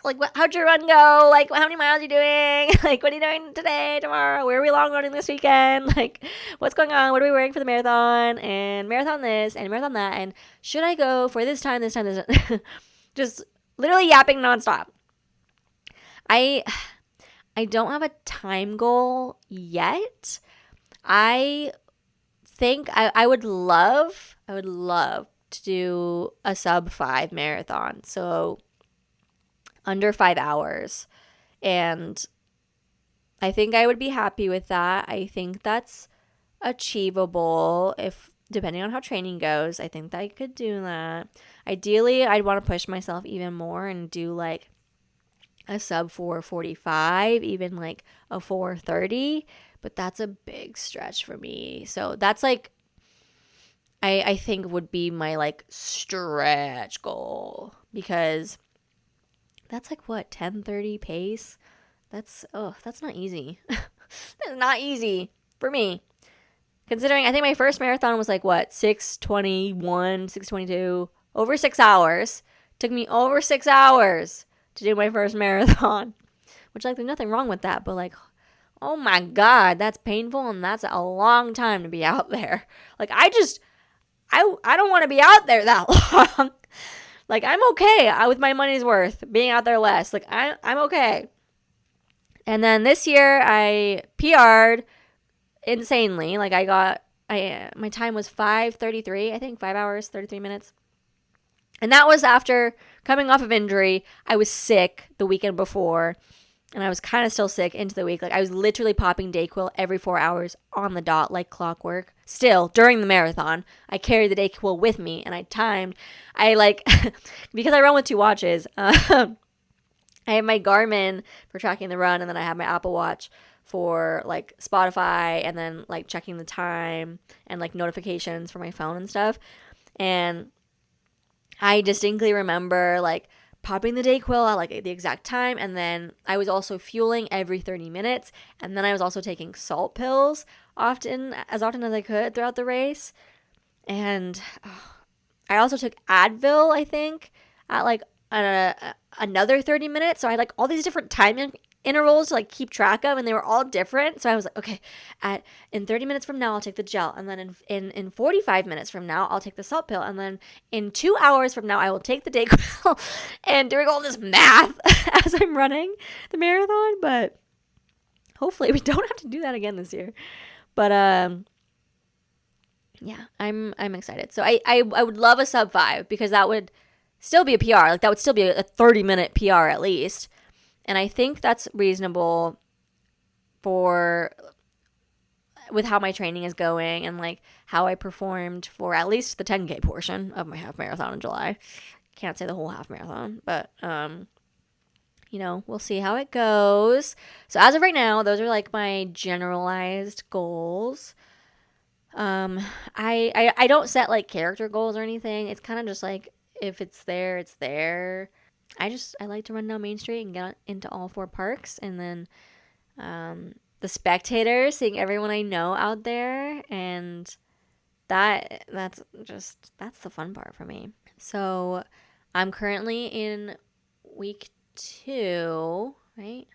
like, how'd your run go? Like, how many miles are you doing? Like, what are you doing today, tomorrow? Where are we long running this weekend? Like, what's going on? What are we wearing for the marathon? And marathon this and marathon that. And should I go for this time? Just literally yapping nonstop. I don't have a time goal yet. I think I would love to do a sub 5 marathon. So under 5 hours. And I think I would be happy with that. I think that's achievable if depending on how training goes. I think that I could do that. Ideally, I'd want to push myself even more and do like a sub 4:45, even like a 4:30, but that's a big stretch for me. So that's like I think would be my like stretch goal, because that's like what, 10:30 pace? That's not easy. That's not easy for me. Considering I think my first marathon was like what, 6:21, 6:22, over 6 hours. Took me over 6 hours to do my first marathon, which like there's nothing wrong with that, but like, oh my God, that's painful, and that's a long time to be out there. Like I don't want to be out there that long. Like I'm okay with my money's worth being out there less. Like I'm okay. And then this year I PR'd insanely. Like I my time was 5:33, I think 5 hours 33 minutes. And that was after coming off of injury. I was sick the weekend before, and I was kind of still sick into the week. Like, I was literally popping Dayquil every 4 hours on the dot, like clockwork. Still, during the marathon, I carried the Dayquil with me, and I timed. Because I run with 2 watches, I have my Garmin for tracking the run, and then I have my Apple Watch for, like, Spotify, and then, like, checking the time, and, like, notifications for my phone and stuff. And I distinctly remember, like, popping the Dayquil at, like, the exact time, and then I was also fueling every 30 minutes, and then I was also taking salt pills as often as I could throughout the race. And I also took Advil, I think, at, like, another 30 minutes. So I had, like, all these different time intervals to, like, keep track of, and they were all different. So I was like, okay, in 30 minutes from now I'll take the gel, and then in 45 minutes from now I'll take the salt pill, and then in 2 hours from now I will take the Dayquil. And doing all this math as I'm running the marathon. But hopefully we don't have to do that again this year. But yeah, I'm excited. So I would love a sub 5, because that would still be a PR. Like, that would still be a 30-minute PR at least. And I think that's reasonable with how my training is going, and, like, how I performed for at least the 10K portion of my half marathon in July. Can't say the whole half marathon, but we'll see how it goes. So as of right now, those are, like, my generalized goals. I don't set, like, character goals or anything. It's kind of just like, if it's there, it's there. I like to run down Main Street and get into all 4 parks, and then the spectators, seeing everyone I know out there, and that's the fun part for me. So I'm currently in week 2, right?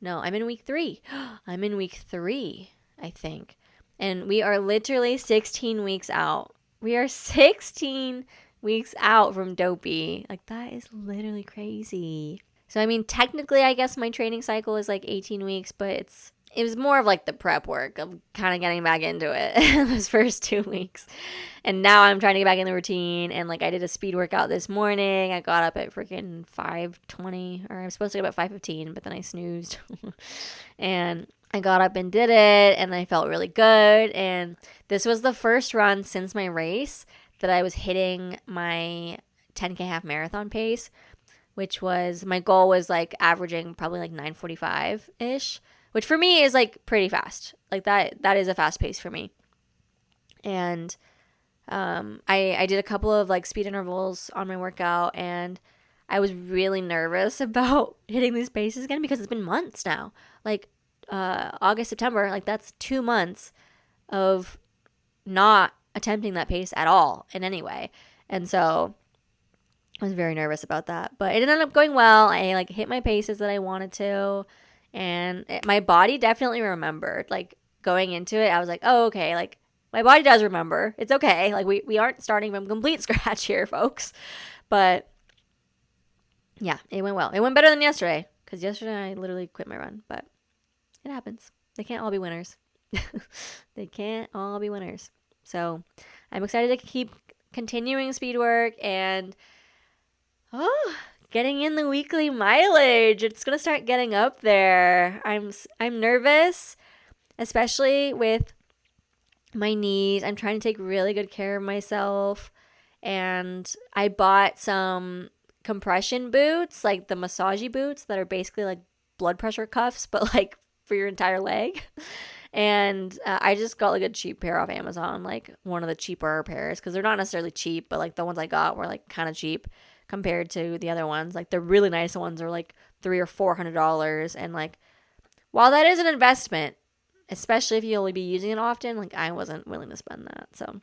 No, I'm in week 3. I'm in week 3, I think. And we are literally 16 weeks out. We are 16 weeks out from Dopey. Like, that is literally crazy. So, I mean, technically, I guess my training cycle is like 18 weeks, but it was more of, like, the prep work of kind of getting back into it those first 2 weeks. And now I'm trying to get back in the routine. And, like, I did a speed workout this morning. I got up at freaking 5:20, or I was supposed to get up at 5:15, but then I snoozed. And I got up and did it, and I felt really good. And this was the first run since my race that I was hitting my 10K half marathon pace, which was, my goal was, like, averaging probably, like, 9:45-ish, which for me is, like, pretty fast. Like, that is a fast pace for me. And I did a couple of, like, speed intervals on my workout, and I was really nervous about hitting these paces again, because it's been months now. Like, August, September, like, that's 2 months of not attempting that pace at all in any way. And so I was very nervous about that, but it ended up going well. I, like, hit my paces that I wanted to, and my body definitely remembered. Like, going into it, I was like, oh, okay, like, my body does remember. It's okay. Like, we aren't starting from complete scratch here, folks. But yeah, it went well. It went better than yesterday, because yesterday I literally quit my run, but it happens. They can't all be winners. They can't all be winners. So I'm excited to keep continuing speed work and getting in the weekly mileage. It's going to start getting up there. I'm nervous, especially with my knees. I'm trying to take really good care of myself. And I bought some compression boots, like the massagey boots that are basically like blood pressure cuffs, but, like, for your entire leg. And I just got, like, a cheap pair off Amazon, like one of the cheaper pairs, because they're not necessarily cheap, but, like, the ones I got were, like, kind of cheap compared to the other ones. Like, the really nice ones are like $300 or $400, and, like, while that is an investment, especially if you only be using it often, like, I wasn't willing to spend that. So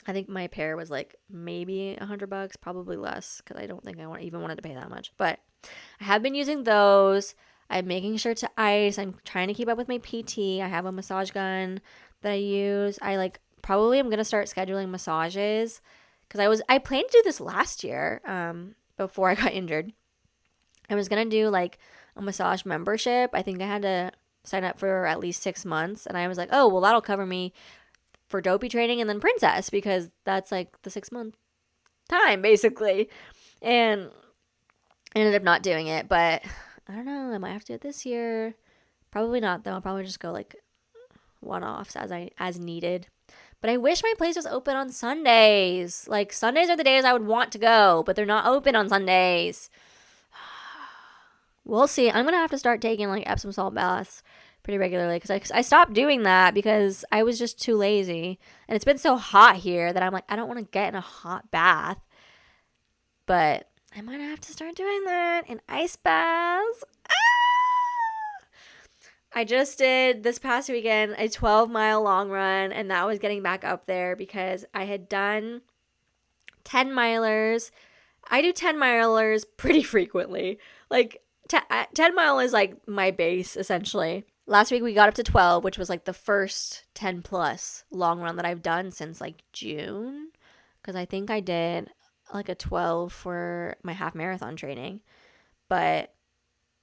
I think my pair was, like, maybe $100, probably less, because I don't think I even wanted to pay that much. But I have been using those. I'm making sure to ice. I'm trying to keep up with my PT. I have a massage gun that I use. I probably am going to start scheduling massages, because I planned to do this last year before I got injured. I was going to do, like, a massage membership. I think I had to sign up for at least 6 months. And I was like, oh, well, that'll cover me for Dopey Training and then Princess, because that's like the 6-month time basically. And I ended up not doing it, but I don't know, I might have to do it this year. Probably not though. I'll probably just go like one-offs as needed. But I wish my place was open on Sundays. Like, Sundays are the days I would want to go, but they're not open on Sundays. We'll see. I'm gonna have to start taking like Epsom salt baths pretty regularly, because I stopped doing that because I was just too lazy. And it's been so hot here that I'm like, I don't want to get in a hot bath. But I might have to start doing that, and ice baths. I just did this past weekend a 12-mile long run, and that was getting back up there because I had done 10 milers. I do 10 milers pretty frequently. Like 10 mile is like my base essentially. Last week we got up to 12, which was like the first 10 plus long run that I've done since like June, because I think I did like a 12 for my half marathon training. But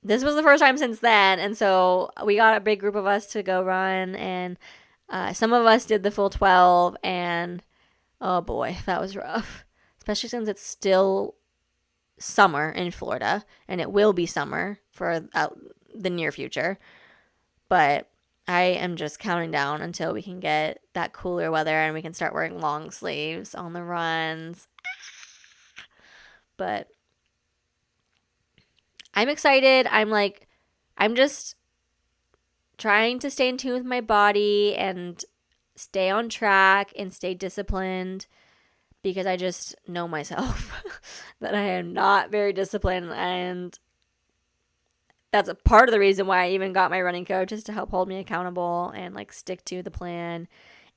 this was the first time since then, and so we got a big group of us to go run, and some of us did the full 12, and oh boy, that was rough, especially since it's still summer in Florida, and it will be summer for the near future. But I am just counting down until we can get that cooler weather and we can start wearing long sleeves on the runs. But I'm excited. I'm just trying to stay in tune with my body and stay on track and stay disciplined, because I just know myself that I am not very disciplined, and that's a part of the reason why I even got my running coach, is to help hold me accountable and like stick to the plan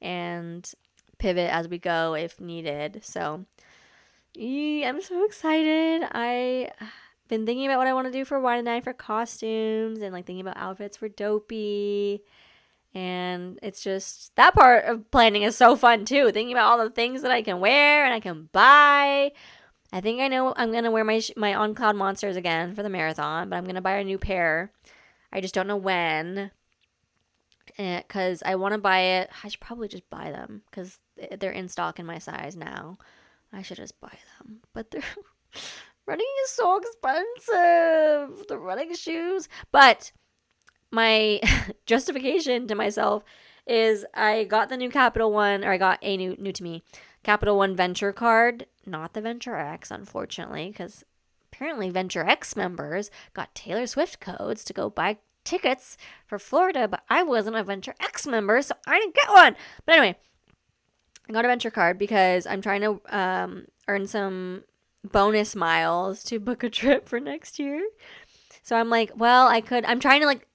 and pivot as we go if needed. So I'm so excited. I've been thinking about what I want to do for Wine and Dine for costumes, and like thinking about outfits for Dopey. And it's just, that part of planning is so fun too. Thinking about all the things that I can wear and I can buy. I think I know I'm going to wear my On Cloud Monsters again for the marathon, but I'm going to buy a new pair. I just don't know when, because I want to buy it. I should probably just buy them because they're in stock in my size now. I should just buy them. But they're running is so expensive. The running shoes. But my justification to myself is I got the new Capital One, or I got a new to me Capital One Venture card, not the Venture X, unfortunately, because apparently Venture X members got Taylor Swift codes to go buy tickets for Florida, but I wasn't a Venture X member, so I didn't get one. But anyway, I got a Venture card because I'm trying to earn some bonus miles to book a trip for next year. So I'm like, well, I'm trying to like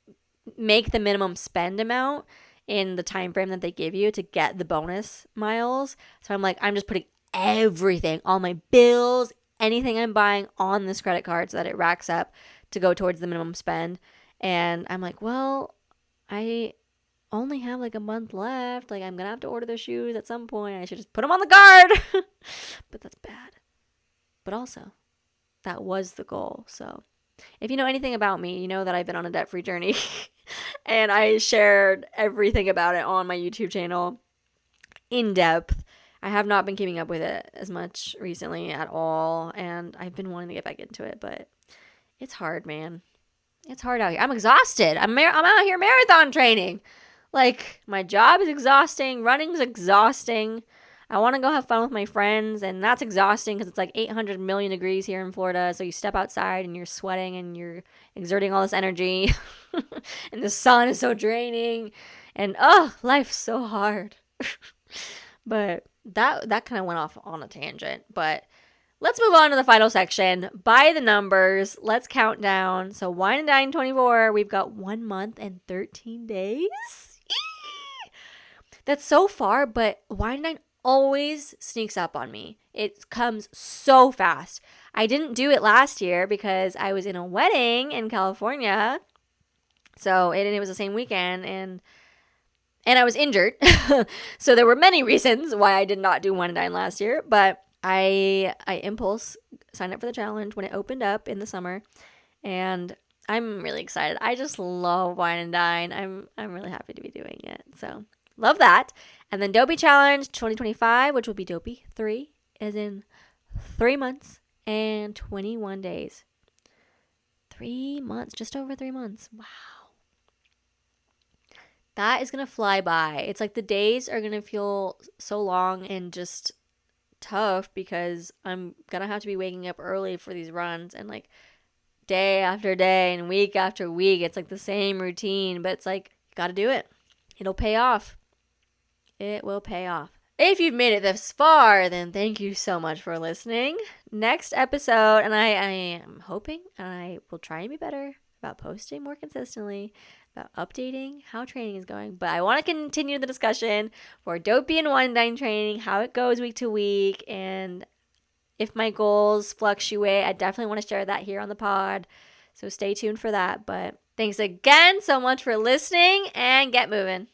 make the minimum spend amount in the time frame that they give you to get the bonus miles. So I'm like, I'm just putting everything, all my bills, anything I'm buying on this credit card so that it racks up to go towards the minimum spend. And I'm like, well, I only have like a month left. Like, I'm going to have to order the shoes at some point. I should just put them on the card. But that's bad. But also, that was the goal. So if you know anything about me, you know that I've been on a debt-free journey. And I shared everything about it on my YouTube channel in depth. I have not been keeping up with it as much recently at all, and I've been wanting to get back into it, but it's hard, man. It's hard out here. I'm exhausted. I'm out here marathon training. Like, my job is exhausting. Running's exhausting. I want to go have fun with my friends, and that's exhausting because it's like 800 million degrees here in Florida. So you step outside and you're sweating and you're exerting all this energy, and the sun is so draining, and life's so hard. But that kind of went off on a tangent. But let's move on to the final section. By the numbers, let's count down. So Wine and Dine 24, we've got 1 month and 13 days. That's so far, but Wine and Dine always sneaks up on me. It comes so fast. I didn't do it last year because I was in a wedding in California. So it was the same weekend, and I was injured. So there were many reasons why I did not do Wine and Dine last year, but I impulse signed up for the challenge when it opened up in the summer, and I'm really excited. I just love Wine and Dine. I'm really happy to be doing it. So love that. And then Dopey Challenge 2025, which will be Dopey 3, is in 3 months and 21 days. 3 months, just over 3 months. Wow. That is going to fly by. It's like the days are going to feel so long and just tough because I'm going to have to be waking up early for these runs and like day after day and week after week. It's like the same routine, but it's like, you got to do it. It'll pay off. It will pay off. If you've made it this far, then thank you so much for listening. Next episode, and I am hoping, and I will try and be better about posting more consistently, about updating how training is going. But I want to continue the discussion for Dopey and One training, how it goes week to week, and if my goals fluctuate, I definitely want to share that here on the pod. So stay tuned for that. But thanks again so much for listening, and get moving.